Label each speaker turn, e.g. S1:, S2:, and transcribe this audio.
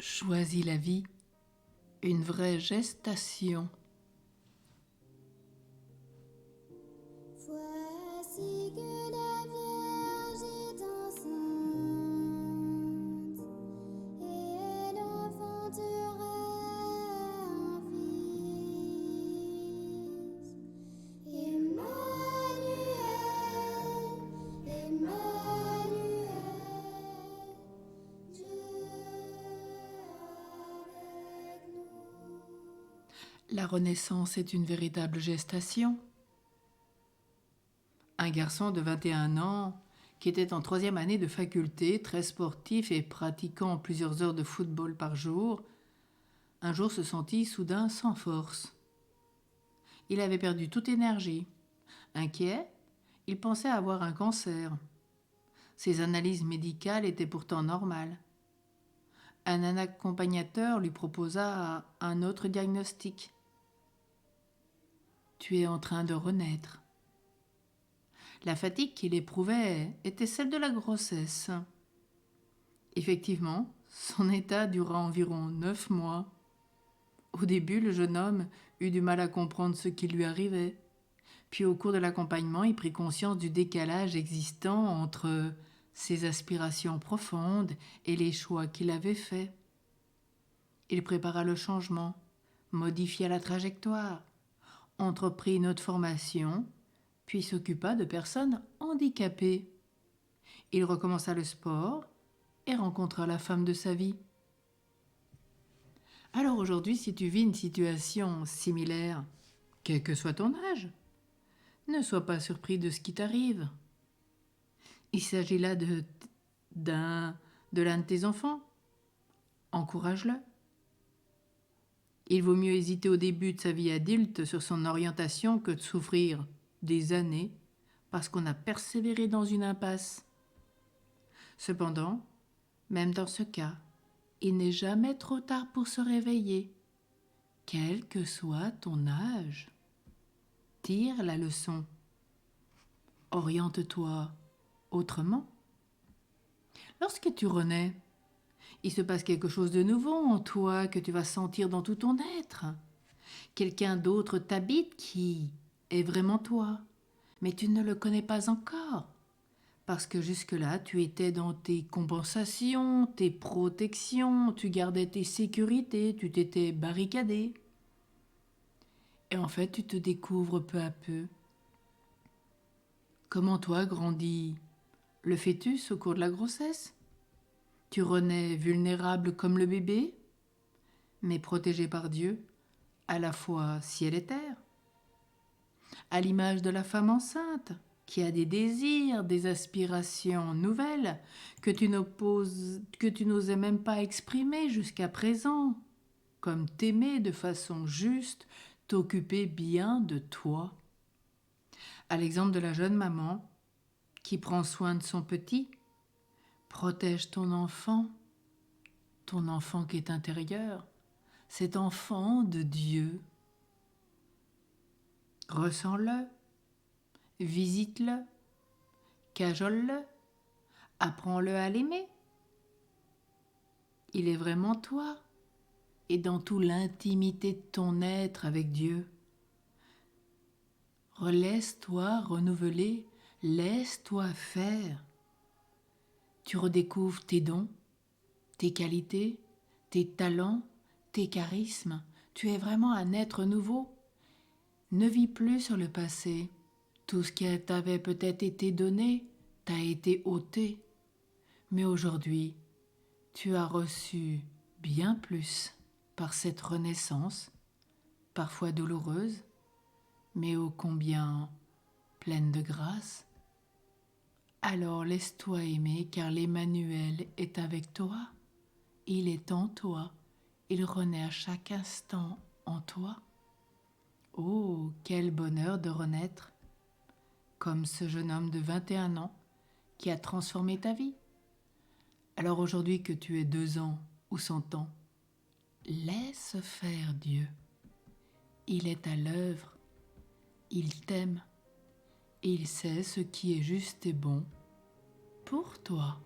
S1: Choisis la vie, une vraie gestation.
S2: Voici que la Vierge est enceinte et elle enfantera un fils. Emmanuel, Emmanuel, Dieu avec nous.
S1: La Renaissance est une véritable gestation. Un garçon de 21 ans, qui était en 3e année de faculté, très sportif et pratiquant plusieurs heures de football par jour, un jour se sentit soudain sans force. Il avait perdu toute énergie. Inquiet, il pensait avoir un cancer. Ses analyses médicales étaient pourtant normales. Un accompagnateur lui proposa un autre diagnostic. « Tu es en train de renaître. » La fatigue qu'il éprouvait était celle de la grossesse. Effectivement, son état dura environ 9 mois. Au début, le jeune homme eut du mal à comprendre ce qui lui arrivait. Puis au cours de l'accompagnement, il prit conscience du décalage existant entre ses aspirations profondes et les choix qu'il avait faits. Il prépara le changement, modifia la trajectoire, entreprit une autre formation, puis s'occupa de personnes handicapées. Il recommença le sport et rencontra la femme de sa vie. Alors aujourd'hui, si tu vis une situation similaire, quel que soit ton âge, ne sois pas surpris de ce qui t'arrive. Il s'agit là de l'un de tes enfants. Encourage-le. Il vaut mieux hésiter au début de sa vie adulte sur son orientation que de souffrir des années parce qu'on a persévéré dans une impasse. Cependant, même dans ce cas, il n'est jamais trop tard pour se réveiller, quel que soit ton âge. Tire la leçon. Oriente-toi autrement. Lorsque tu renais, il se passe quelque chose de nouveau en toi que tu vas sentir dans tout ton être. Quelqu'un d'autre t'habite qui est vraiment toi, mais tu ne le connais pas encore. Parce que jusque-là, tu étais dans tes compensations, tes protections, tu gardais tes sécurités, tu t'étais barricadé. Et en fait, tu te découvres peu à peu. Comment toi grandit le fœtus au cours de la grossesse? Tu renais vulnérable comme le bébé, mais protégé par Dieu, à la fois ciel et terre. À l'image de la femme enceinte, qui a des désirs, des aspirations nouvelles que tu n'osais même pas exprimer jusqu'à présent, comme t'aimer de façon juste, t'occuper bien de toi. À l'exemple de la jeune maman qui prend soin de son petit, protège ton enfant qui est intérieur, cet enfant de Dieu. Ressens-le, visite-le, cajole-le, apprends-le à l'aimer. Il est vraiment toi et dans toute l'intimité de ton être avec Dieu. Laisse-toi renouveler, laisse-toi faire. Tu redécouvres tes dons, tes qualités, tes talents, tes charismes. Tu es vraiment un être nouveau. Ne vis plus sur le passé. Tout ce qui t'avait peut-être été donné t'a été ôté. Mais aujourd'hui, tu as reçu bien plus par cette renaissance, parfois douloureuse, mais ô combien pleine de grâce. Alors laisse-toi aimer, car l'Emmanuel est avec toi. Il est en toi. Il renaît à chaque instant en toi. Oh, quel bonheur de renaître, comme ce jeune homme de 21 ans qui a transformé ta vie. Alors aujourd'hui que tu aies 2 ans ou 100 ans, laisse faire Dieu. Il est à l'œuvre, il t'aime, et il sait ce qui est juste et bon pour toi.